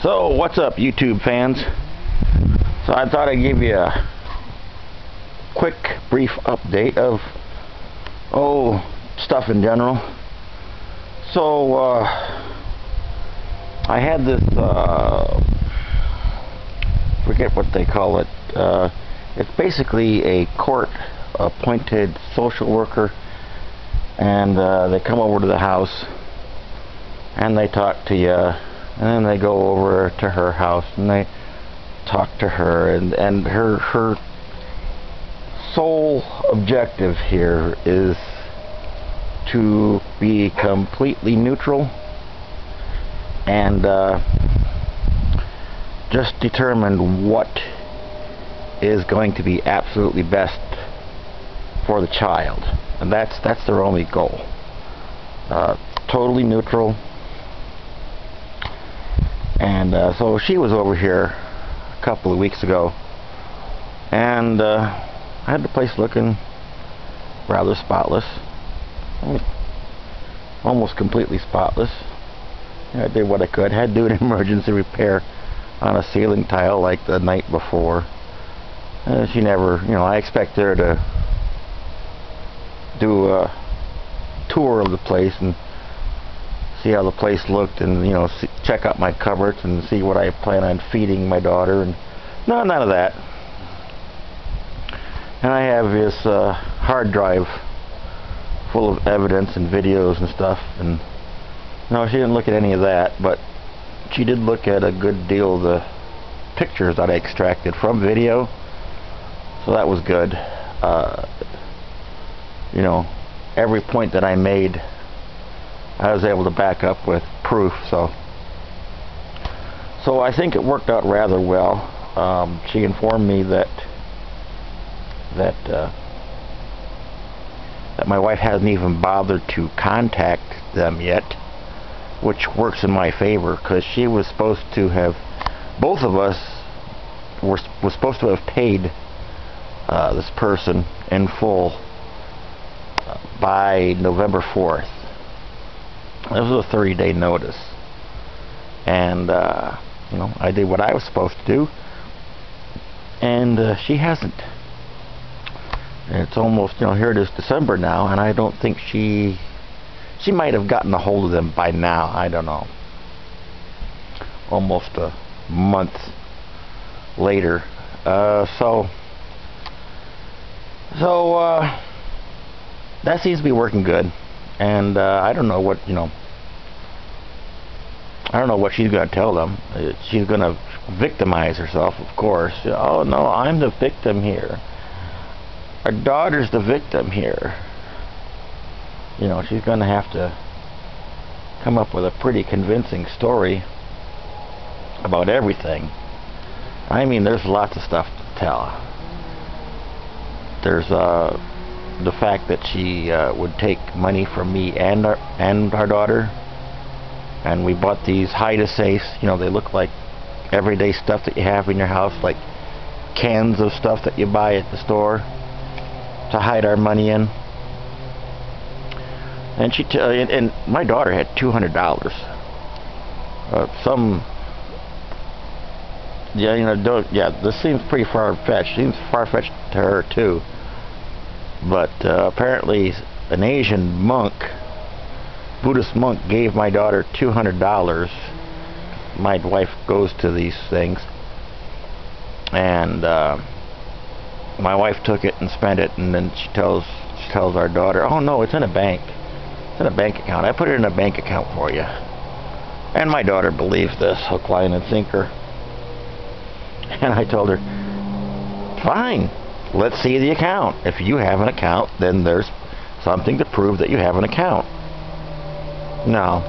So, what's up, YouTube fans? So, I thought I'd give you a quick, brief update of, stuff in general. So, I had this, forget what they call it. It's basically a court-appointed social worker, and they come over to the house, and they talk to you. And then they go over to her house and they talk to her, and her sole objective here is to be completely neutral and just determine what is going to be absolutely best for the child, and that's their only goal. Totally neutral. And so she was over here a couple of weeks ago, and I had the place looking rather spotless, almost completely spotless. I did what I could. Had to do an emergency repair on a ceiling tile like the night before. She never, I expect her to do a tour of the place and see how the place looked, and check out my cupboards and see what I plan on feeding my daughter, and none of that. And I have this hard drive full of evidence and videos and stuff, and no, she didn't look at any of that, but she did look at a good deal of the pictures that I extracted from video, so that was good. Every point that I made, I was able to back up with proof, so I think it worked out rather well. She informed me that my wife hasn't even bothered to contact them yet, which works in my favor, because she was supposed to have, both of us were supposed to have paid this person in full by November 4th. This was a 30-day notice, and I did what I was supposed to do, and she hasn't. And it's almost, here it is December now, and I don't think she might have gotten a hold of them by now. I don't know. Almost a month later, so that seems to be working good. And I don't know what she's going to tell them. She's going to victimize herself, of course. Oh no, I'm the victim here. Our daughter's the victim here. She's going to have to come up with a pretty convincing story about everything. I mean, there's lots of stuff to tell. There's the fact that she would take money from me and our daughter, and we bought these hide-a-safes. They look like everyday stuff that you have in your house, like cans of stuff that you buy at the store to hide our money in. And and my daughter had $200. This seems pretty far-fetched. Seems far-fetched to her too. But apparently an Asian monk, Buddhist monk, gave my daughter $200. My wife goes to these things, and my wife took it and spent it, and then she tells our daughter, oh no, it's in a bank. It's in a bank account. I put it in a bank account for you. And my daughter believed this, hook, line, and sinker. And I told her, fine. Let's see the account. If you have an account, then there's something to prove that you have an account. No,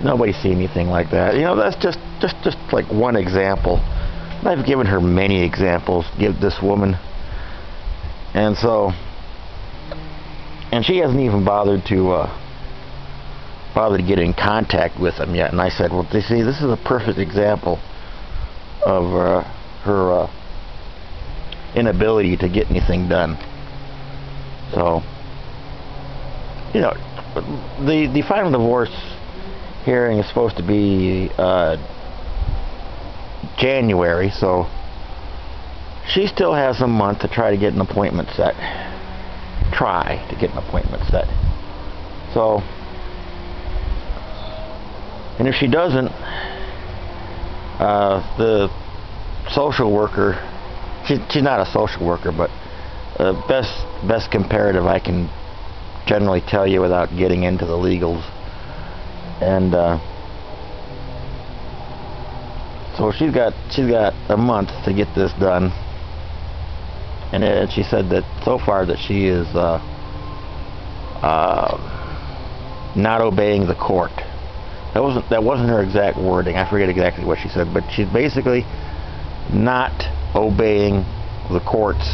nobody's seen anything like that. That's just like one example. I've given her many examples. Give this woman, and she hasn't even bothered to get in contact with them yet. And I said, well, see, this is a perfect example of her inability to get anything done. So, the final divorce hearing is supposed to be January, so she still has a month to try to get an appointment set. Try to get an appointment set. So, and if she doesn't, the social worker, she's not a social worker, but best comparative I can generally tell you without getting into the legals. And so she's got a month to get this done, and she said that so far that she is not obeying the court. That wasn't her exact wording. I forget exactly what she said, but she's basically not obeying the court's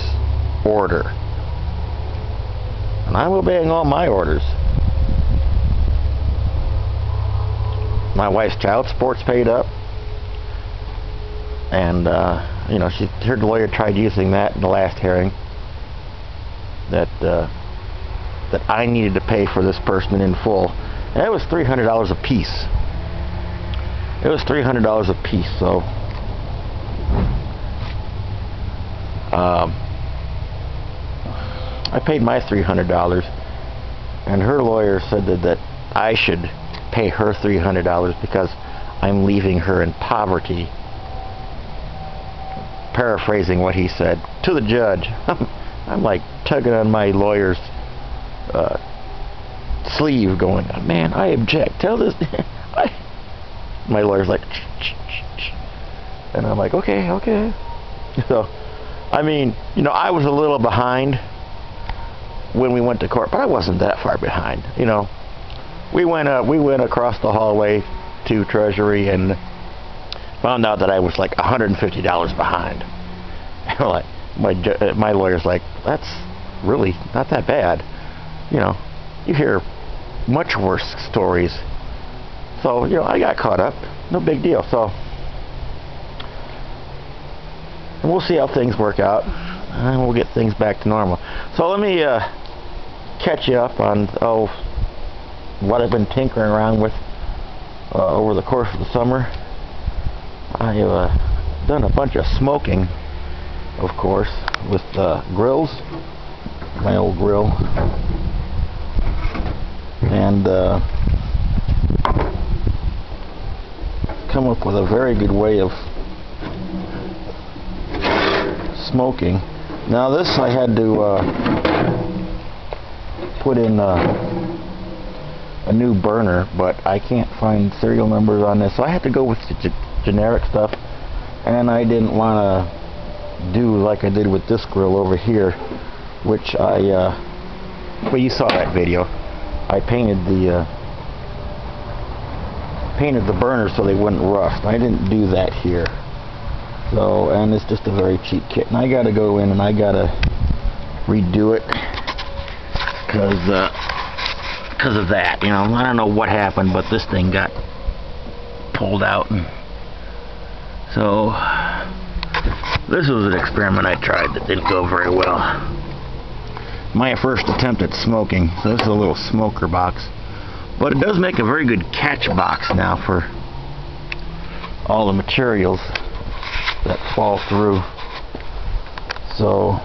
order. And I'm obeying all my orders. My wife's child support's paid up, and you know, her lawyer tried using that in the last hearing, that I needed to pay for this person in full. And it was $300 a piece. It was $300 a piece. So I paid my $300, and her lawyer said that I should pay her $300 because I'm leaving her in poverty. Paraphrasing what he said to the judge. I'm like tugging on my lawyer's sleeve, going, man, I object. Tell this. My lawyer's like, and I'm like, okay. So, I mean, you know, I was a little behind when we went to court, but I wasn't that far behind. You know, we went across the hallway to Treasury and found out that I was like $150 behind. Like, my lawyer's like, that's really not that bad. You know, you hear much worse stories. So, you know, I got caught up. No big deal. So, and we'll see how things work out, and we'll get things back to normal. So let me catch you up on what I've been tinkering around with over the course of the summer. I have done a bunch of smoking, of course, with grills, my old grill, and come up with a very good way of smoking. Now this I had to put in a new burner, but I can't find serial numbers on this, so I had to go with the generic stuff, and I didn't want to do like I did with this grill over here, which well, you saw that video. I painted the burners so they wouldn't rust. I didn't do that here. So, and it's just a very cheap kit, and I got to go in and I got to redo it because of that. You know, I don't know what happened, but this thing got pulled out, and so this was an experiment I tried that didn't go very well. My first attempt at smoking. So this is a little smoker box, but it does make a very good catch box now for all the materials that fall through. So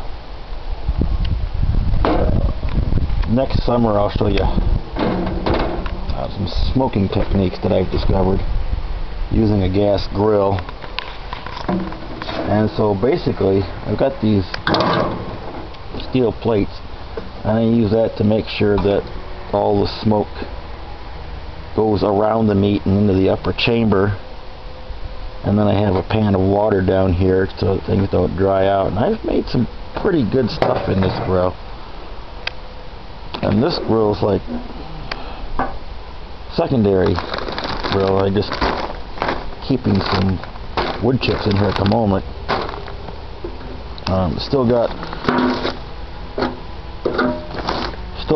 next summer I'll show you some smoking techniques that I've discovered using a gas grill. And so basically I've got these steel plates, and I use that to make sure that all the smoke goes around the meat and into the upper chamber. And then I have a pan of water down here so that things don't dry out. And I've made some pretty good stuff in this grill. And this grill is like secondary grill. I just keeping some wood chips in here at the moment. Still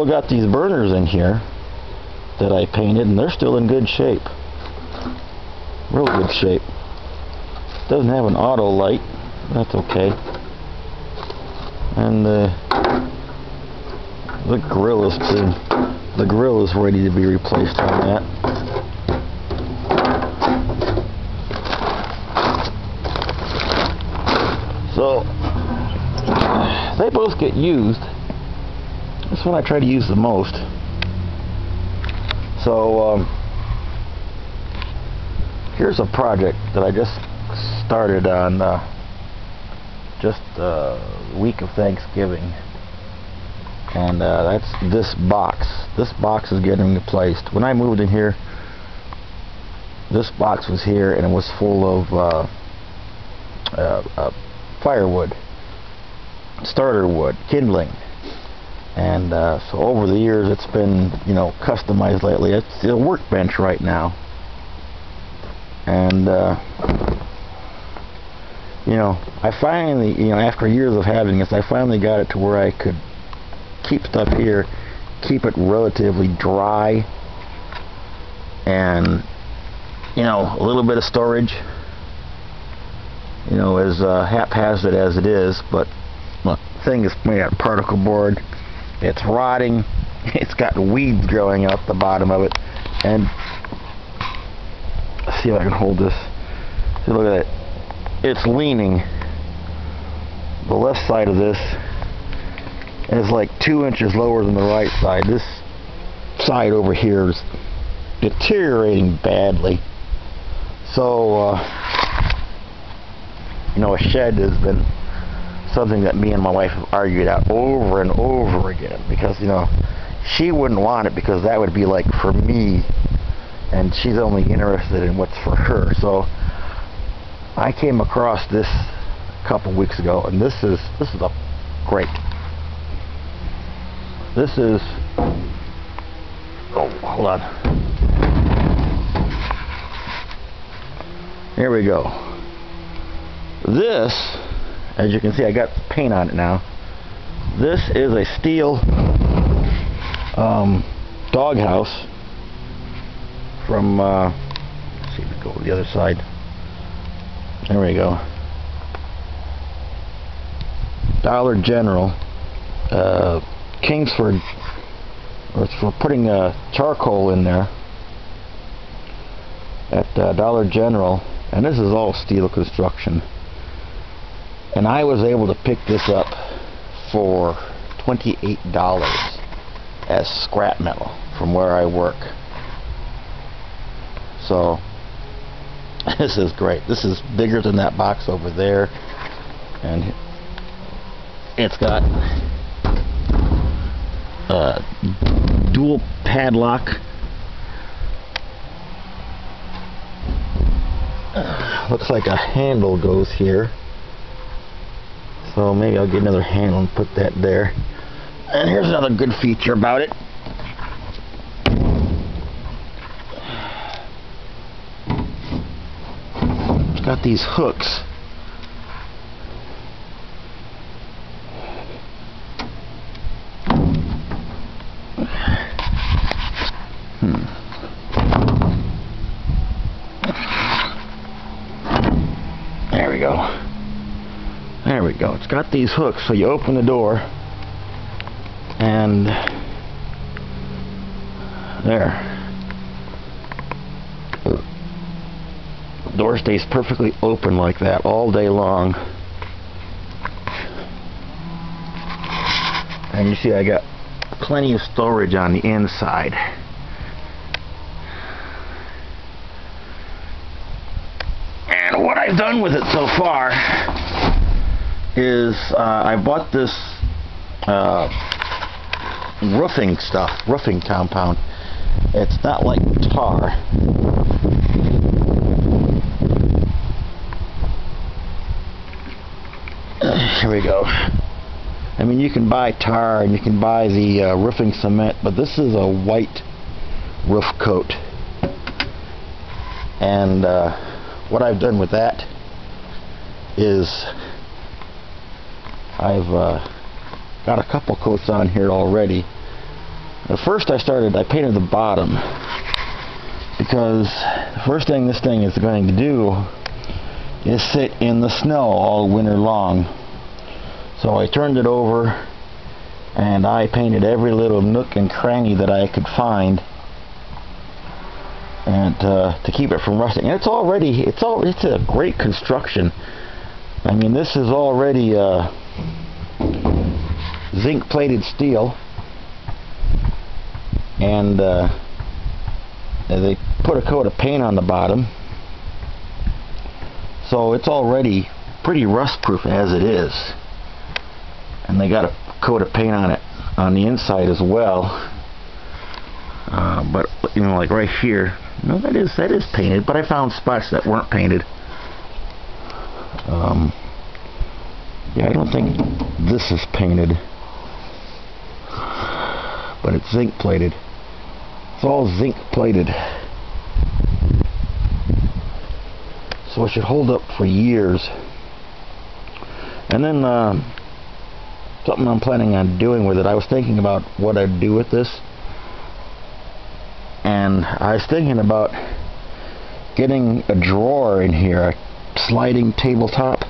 got these burners in here that I painted, and they're still in good shape. Real good shape. Doesn't have an auto light. That's okay. And the grill is ready to be replaced on that. So they both get used. This one I try to use the most. So here's a project that I just started on just the week of Thanksgiving, and that's this box. This box is getting replaced. When I moved in here, this box was here and it was full of firewood, starter wood, kindling, and so over the years it's been, you know, customized lately. It's a workbench right now, and you know, I finally, you know, after years of having this, I finally got it to where I could keep stuff here, keep it relatively dry, and, you know, a little bit of storage, you know, as haphazard as it is. But look, the thing is made out of particle board. It's rotting. It's got weeds growing out the bottom of it. And let's see if I can hold this. See, look at that. It's leaning. The left side of this is like 2 inches lower than the right side. This side over here is deteriorating badly. So, you know, a shed has been something that me and my wife have argued out over and over again, because, you know, she wouldn't want it because that would be like for me, and she's only interested in what's for her. So I came across this a couple weeks ago, and this is a great. This is, oh, hold on. Here we go. This, as you can see, I got paint on it now. This is a steel doghouse from, let's see if we go to the other side. There we go. Dollar General, Kingsford. It's for putting charcoal in there at Dollar General, and this is all steel construction. And I was able to pick this up for $28 as scrap metal from where I work. So this is great. This is bigger than that box over there, and it's got dual padlock. Looks like a handle goes here, so maybe I'll get another handle and put that there. And here's another good feature about it. It's got these hooks. There we go. There we go. It's got these hooks, so you open the door, and there. The door stays perfectly open like that all day long. And you see I got plenty of storage on the inside. And what I've done with it so far is I bought this roofing stuff, roofing compound. It's not like tar. Here we go. I mean, you can buy tar and you can buy the roofing cement, but this is a white roof coat. And what I've done with that is I've got a couple coats on here already. At first I painted the bottom, because the first thing this thing is going to do is sit in the snow all winter long. So I turned it over and I painted every little nook and cranny that I could find, and to keep it from rusting. And it's a great construction. I mean, this is already zinc plated steel, and they put a coat of paint on the bottom, so it's already pretty rust proof as it is, and they got a coat of paint on it on the inside as well. But you know, like right here, no, that is painted, but I found spots that weren't painted. Yeah, I don't think this is painted, but it's zinc plated. It's all zinc plated, so it should hold up for years. And then something I'm planning on doing with it, I was thinking about what I'd do with this, and I was thinking about getting a drawer in here, a sliding tabletop,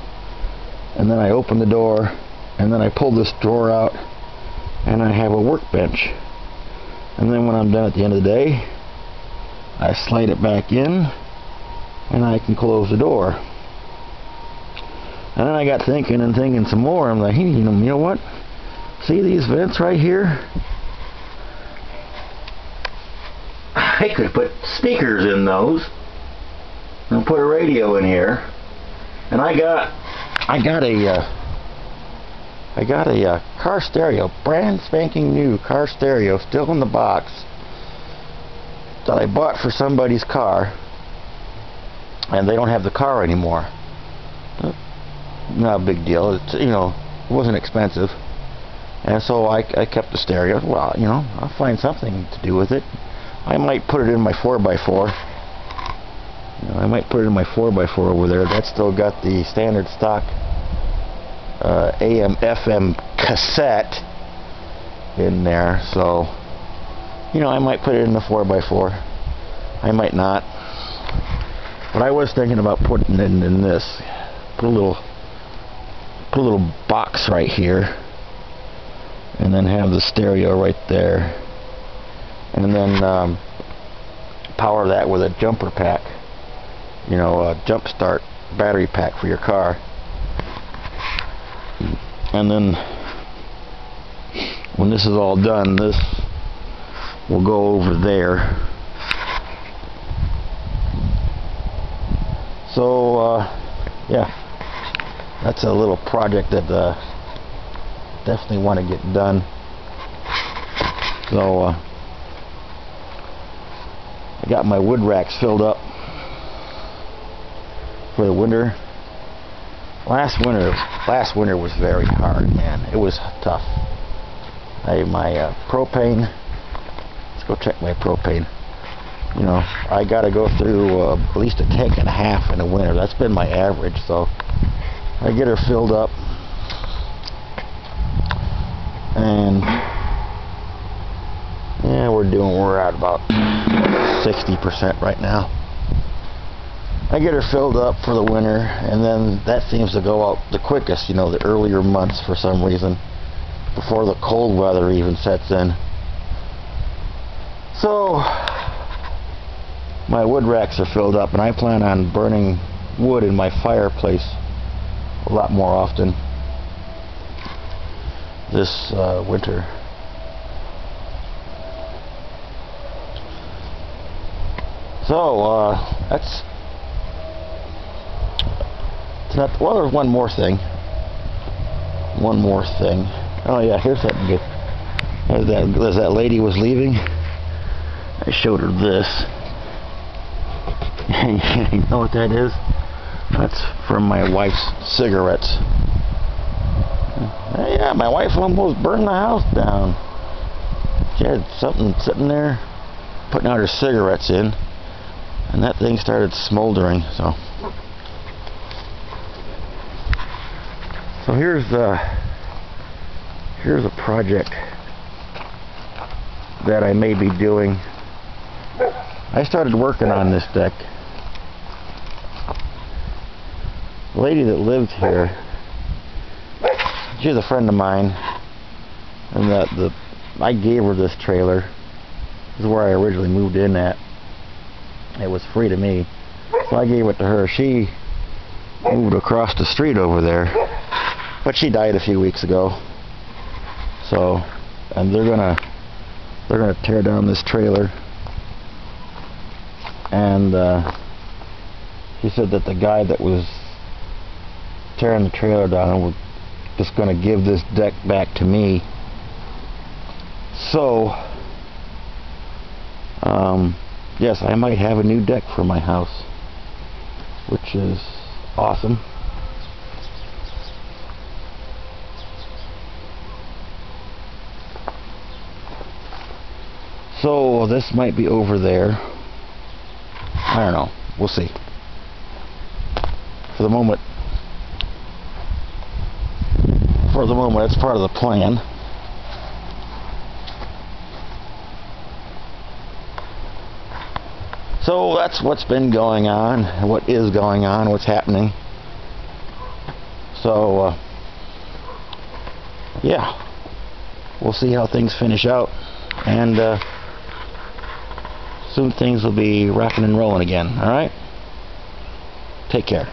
and then I open the door, and then I pull this drawer out, and I have a workbench. And then when I'm done at the end of the day, I slide it back in, and I can close the door. And then I got thinking and thinking some more. I'm like, hey, you know what? See these vents right here? I could put speakers in those and put a radio in here. And I got a car stereo, brand spanking new car stereo, still in the box, that I bought for somebody's car, and they don't have the car anymore. Not a big deal. It's, you know, it wasn't expensive, and so I kept the stereo. Well, you know, I'll find something to do with it. I might put it in my 4x4. You know, I might put it in my 4x4 over there. That's still got the standard stock AM FM cassette in there, so you know, I might put it in the 4x4. I might not, but I was thinking about putting it in this. Put a little box right here, and then have the stereo right there, and then power that with a jumper pack, you know, a jump start battery pack for your car. And then when this is all done, this will go over there. So yeah, that's a little project that definitely want to get done. So I got my wood racks filled up for the winter. Last winter was very hard, man. It was tough. My propane. Let's go check my propane. You know, I got to go through at least a tank and a half in the winter. That's been my average. So I get her filled up, and yeah, we're at about 60% right now. I get her filled up for the winter, and then that seems to go out the quickest, you know, the earlier months for some reason, before the cold weather even sets in. So my wood racks are filled up, and I plan on burning wood in my fireplace a lot more often this winter. So that's not, well, there's one more thing. Oh yeah, here's that good. As that lady was leaving, I showed her this. You know what that is? That's from my wife's cigarettes. Yeah, my wife almost burned the house down. She had something sitting there, putting out her cigarettes in, and that thing started smoldering. So here's a project that I may be doing. I started working on this deck. The lady that lived here, she's a friend of mine, and I gave her this trailer. This is where I originally moved in at. It was free to me, so I gave it to her. She moved across the street over there, but she died a few weeks ago. So, and they're gonna tear down this trailer, and he said that the guy that was tearing the trailer down was just gonna give this deck back to me. So, yes, I might have a new deck for my house, which is awesome. So this might be over there. I don't know. We'll see. For the moment, it's part of the plan. So that's what's been going on, what is going on, what's happening. So, yeah, we'll see how things finish out, and soon things will be rocking and rolling again. All right? Take care.